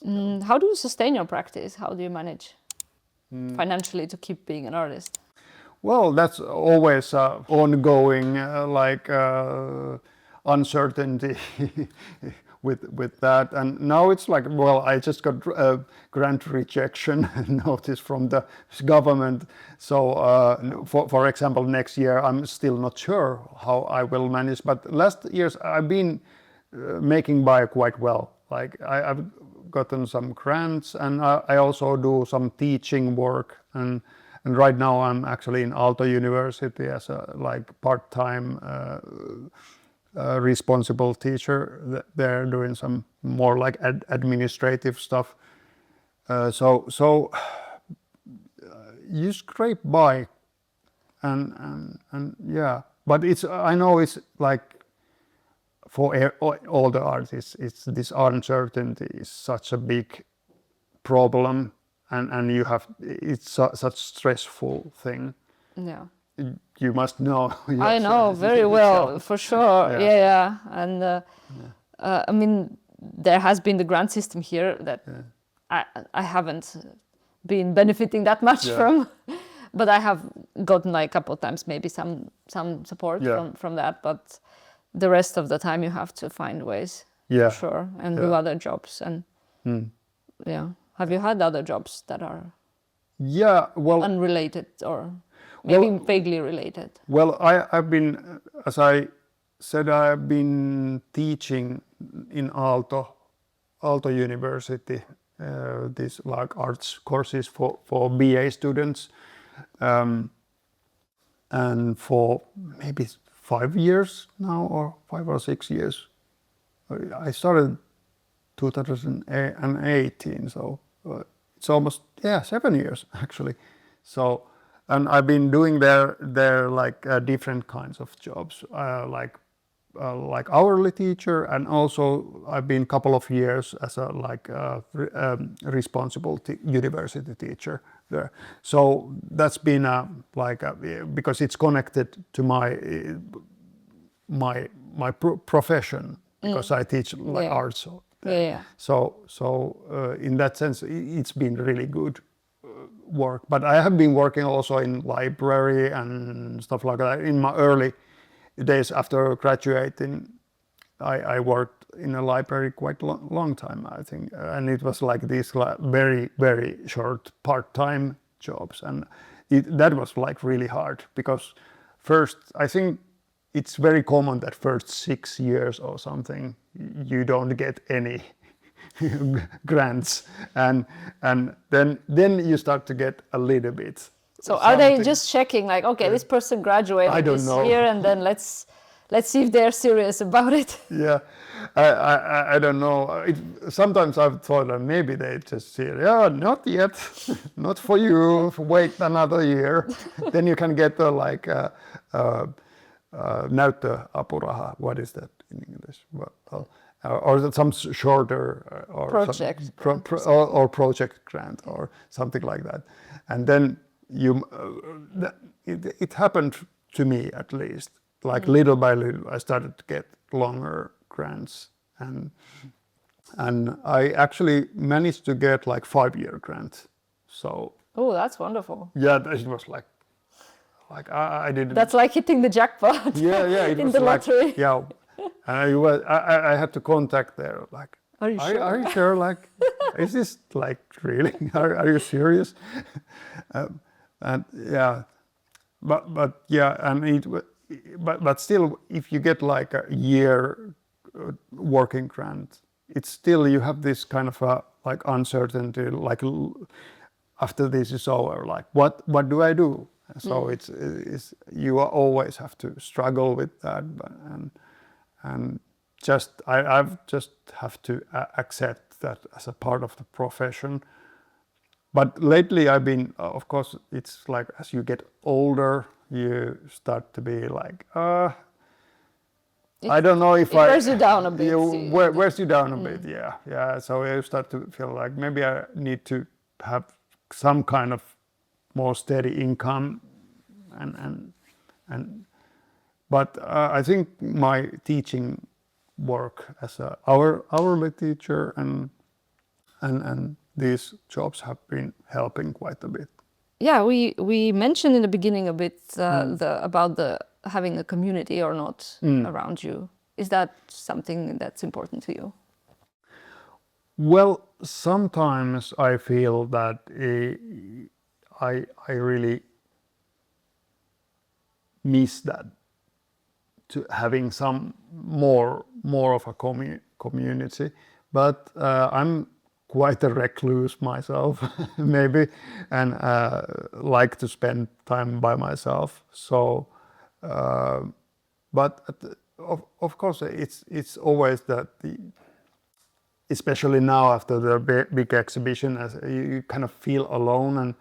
How do you sustain your practice? How do you manage financially to keep being an artist? Well, that's always ongoing, uncertainty with that. And now it's like, well, I just got a grant rejection notice from the government. So, for example, next year I'm still not sure how I will manage. But last years I've been making by quite well. Like I've gotten some grants, and I also do some teaching work. And right now I'm actually in Aalto University as a like part-time responsible teacher. They're doing some more like administrative stuff. So you scrape by, and yeah. But it's, I know it's like for all the artists, it's this uncertainty is such a big problem, and you have, it's such stressful thing. Yeah. You must know. I know very well, for sure. Yeah. Yeah. And I mean, there has been the grant system here that I haven't been benefiting that much from, but I have gotten like a couple of times maybe some support from that. But the rest of the time you have to find ways, for sure, and do other jobs. And yeah, have you had other jobs that are well, unrelated or maybe vaguely related? Well, I've been, as I said, I've been teaching in Aalto University, these like arts courses for BA students, and for maybe 5 years now, or 5 or 6 years. I started 2018, so it's almost 7 years actually. So, and I've been doing there like different kinds of jobs, like hourly teacher, and also I've been a couple of years as a responsible university teacher there. So that's been because it's connected to my profession, because I teach like art. So So in that sense, it's been really good work. But I have been working also in library and stuff like that. In my early days after graduating, I worked in a library quite long time, I think. And it was like these very, very short part-time jobs. And that was like really hard, because first, I think it's very common that first 6 years or something, you don't get any grants, and then you start to get a little bit. So are they just checking like, okay, this person graduated this year, and then let's see if they're serious about it? Yeah, I don't know. Sometimes I've thought that maybe they just say, not yet, not for you. Wait another year, then you can get näyttöapuraha. What is that in English? Well, or some shorter or project or project grant or something like that. And then it happened to me, at least, like little by little I started to get longer grants, and I actually managed to get like 5-year grant. So that's wonderful. Yeah, it was like I didn't. That's like hitting the jackpot. Yeah, it in was the like, lottery. Yeah, and I had to contact there, like, are you sure? Are you sure? Like, is this like really? Are you serious? And yeah, but yeah, and but still, if you get like a year working grant, it's still, you have this kind of like uncertainty, like after this is over, like what do I do? So it's you always have to struggle with that, and I've just have to accept that as a part of the profession. But lately I've been, of course, it's like as you get older, you start to be like, I don't know if it wears you down a bit. Wears you down a bit, yeah. So you start to feel like maybe I need to have some kind of more steady income, but I think my teaching work as a hourly teacher and these jobs have been helping quite a bit. Yeah, we mentioned in the beginning a bit about the having a community or not around you. Is that something that's important to you? Well, sometimes I feel that I really miss that, to having some more of a community, but I'm quite a recluse myself maybe, and like to spend time by myself. So but of course it's always that especially now after the big exhibition, as you kind of feel alone and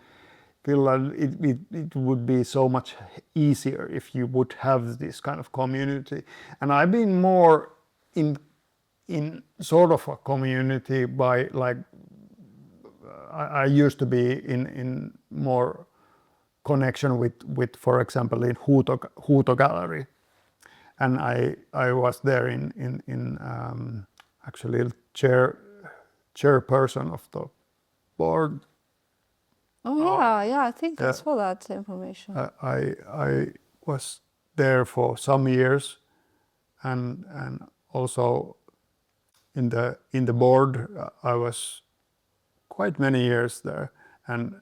feel like it would be so much easier if you would have this kind of community. And I've been more in sort of a community by like I used to be in more connection with for example in Huuto Gallery, and I was there in actually chairperson of the board. Oh yeah, I think I saw that information. I was there for some years, and also in the board I was quite many years there, and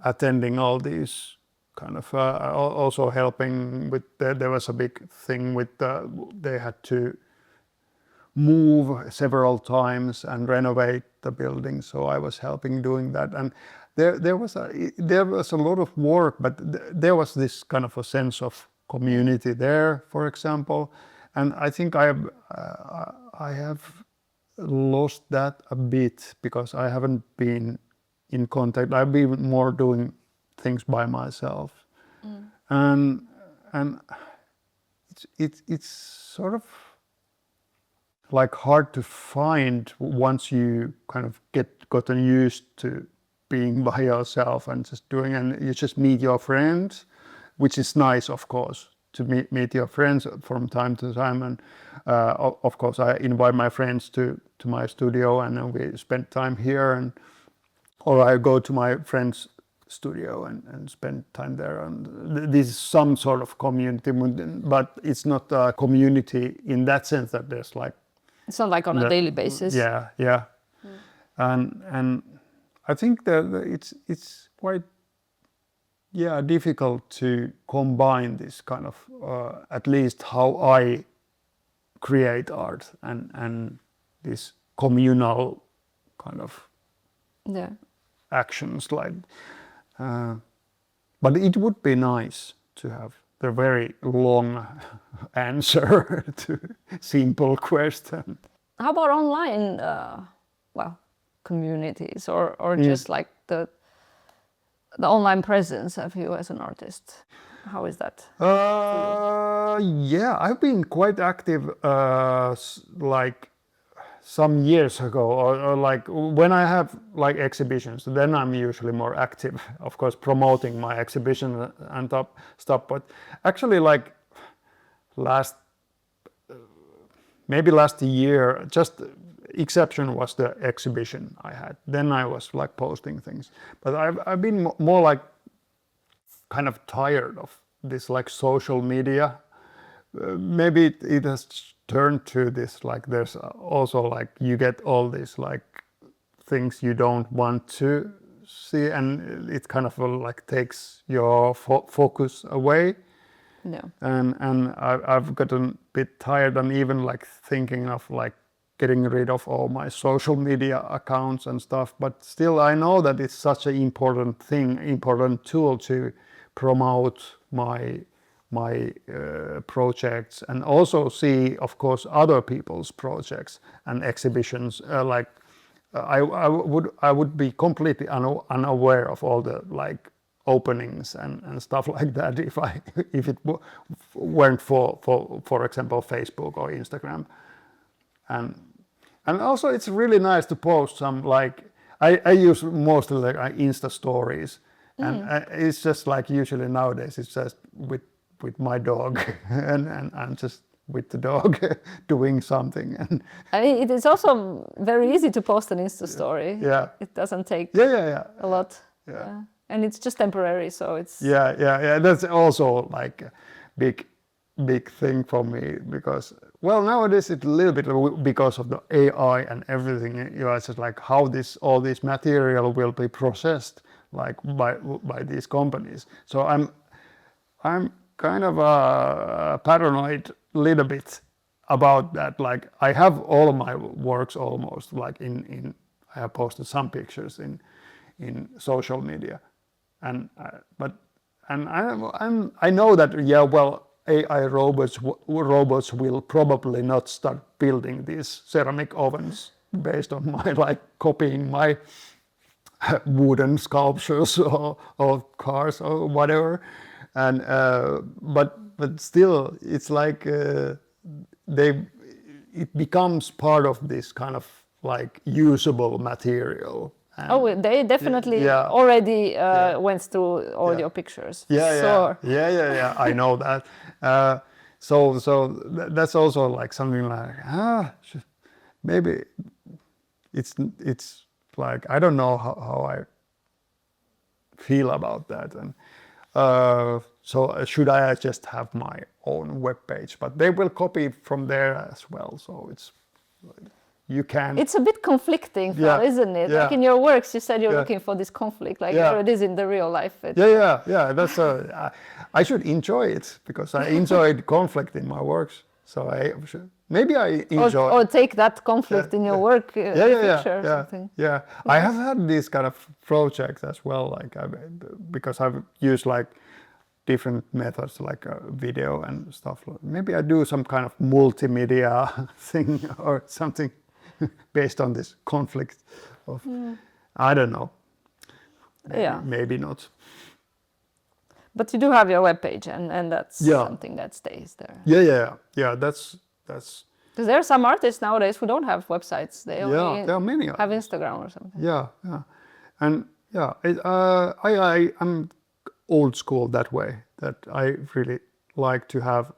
attending all these kind of also helping with there was a big thing with they had to move several times and renovate the building, so I was helping doing that. And there was a lot of work, but there was this kind of a sense of community there, for example. And I think I have lost that a bit because I haven't been in contact. I've been more doing things by myself, and it's sort of like hard to find once you kind of gotten used to being by yourself and just doing, and you just meet your friends, which is nice, of course, to meet your friends from time to time. And of course I invite my friends to my studio, and then we spend time here, and or I go to my friend's studio and spend time there. And this is some sort of community, but it's not a community in that sense that there's like, it's not like on a daily basis. Yeah. And I think that it's quite difficult to combine this kind of at least how I create art and this communal kind of actions, like but it would be nice to have the very long answer to simple question. How about online communities or just like the online presence of you as an artist? How is that? Yeah, I've been quite active like some years ago, or like when I have like exhibitions, then I'm usually more active, of course, promoting my exhibition and stuff. But actually, like maybe last year, just exception was the exhibition I had. Then I was like posting things, but I've been more like kind of tired of this like social media. Maybe it has turned to this, like there's also like you get all these like things you don't want to see, and it kind of like takes your focus away. No. And I've gotten a bit tired, and even like thinking of like getting rid of all my social media accounts and stuff. But still, I know that it's such an important tool to promote my projects, and also see, of course, other people's projects and exhibitions. Like I would be completely unaware of all the like openings and stuff like that if it weren't for example Facebook or Instagram. And also it's really nice to post some, like I use mostly like Insta stories, and it's just like usually nowadays it's just with my dog and just with the dog doing something. And I mean, it is also very easy to post an Insta story. yeah, It doesn't take a lot. Yeah. And it's just temporary, so it's... Yeah. That's also like a big thing for me because, well, nowadays it's a little bit because of the AI and everything. You know, it's just like how all this material will be processed, like by these companies. So I'm kind of paranoid a little bit about that. Like I have all of my works almost like in I have posted some pictures in social media, and I know that AI robots will probably not start building these ceramic ovens based on my like copying my wooden sculptures or cars or whatever, and but still it's like it becomes part of this kind of like usable material. And they definitely already went through all your pictures. Yeah. I know that. So that's also like something like maybe it's like I don't know how I feel about that, and so should I just have my own web page? But they will copy from there as well. So it's like, you can. It's a bit conflicting, isn't it? Like in your works, you said you're looking for this conflict, like here it is in the real life. Yeah. That's I should enjoy it because I enjoyed conflict in my works. So maybe I enjoy. Or take that conflict in your work picture or something. Yeah. I have had these kind of projects as well, like because I've used like different methods like video and stuff. Maybe I do some kind of multimedia thing or something based on this conflict of I don't know. Maybe not. But you do have your webpage, and that's something that stays there. Yeah. That's because there are some artists nowadays who don't have websites. They only there are many have Instagram or something. Yeah, and I'm old school that way. That I really like to have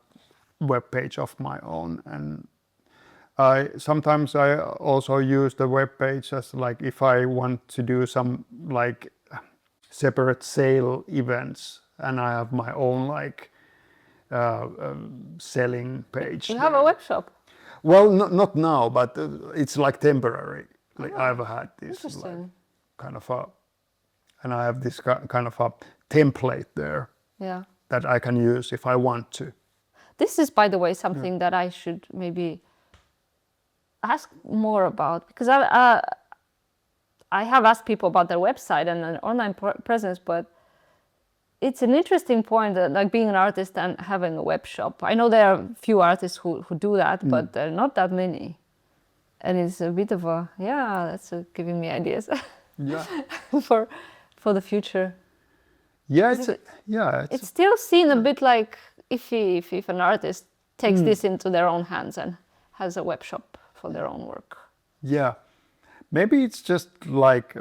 web page of my own, and sometimes I also use the web page as like if I want to do some like separate sale events, and I have my own like selling page. You have a web shop? Well, not now, but it's like temporary. Like I've had this like, kind of and I have this kind of a template there that I can use if I want to. This is, by the way, something that I should maybe ask more about, because I have asked people about their website and an online presence, but it's an interesting point that, like, being an artist and having a web shop. I know there are few artists who do that, but there are not that many, and it's a bit of a that's giving me ideas for the future. It's still seen a bit like iffy if an artist takes this into their own hands and has a web shop for their own work. Yeah, maybe it's just like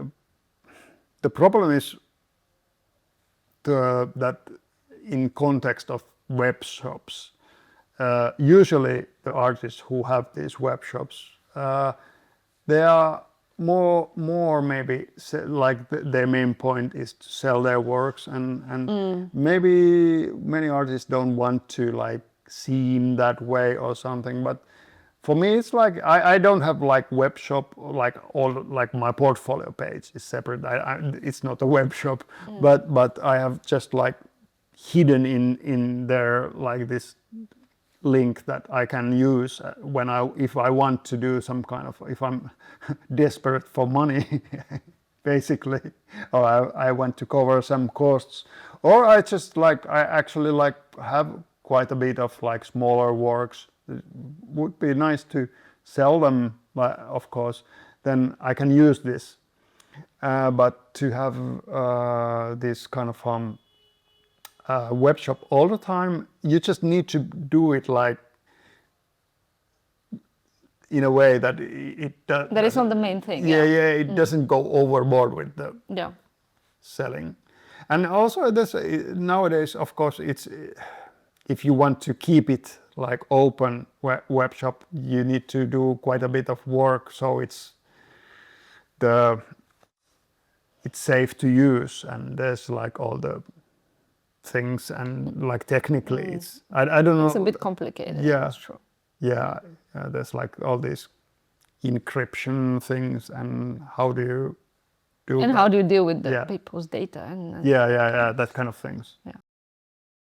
the problem is that in context of web shops, usually the artists who have these web shops, they are more maybe like their main point is to sell their works, and maybe many artists don't want to like seem that way or something. But for me, it's like I don't have like web shop, like all like my portfolio page is separate. It's not a web shop, but I have just like hidden in there like this link that I can use if I want to do some kind of, if I'm desperate for money basically, or I want to cover some costs, or I actually like have quite a bit of like smaller works. It would be nice to sell them, of course, then I can use this, but to have this kind of web shop all the time, you just need to do it like in a way that that is not the main thing. It doesn't go overboard with the selling. And also this nowadays, of course, if you want to keep it like open web shop, you need to do quite a bit of work, so it's safe to use, and there's like all the things, and like technically it's I don't know, It's a bit complicated. yeah, yeah, there's like all these encryption things, and how do you do And that? how do you deal with the Yeah. people's data and Yeah, that kind of things. Yeah.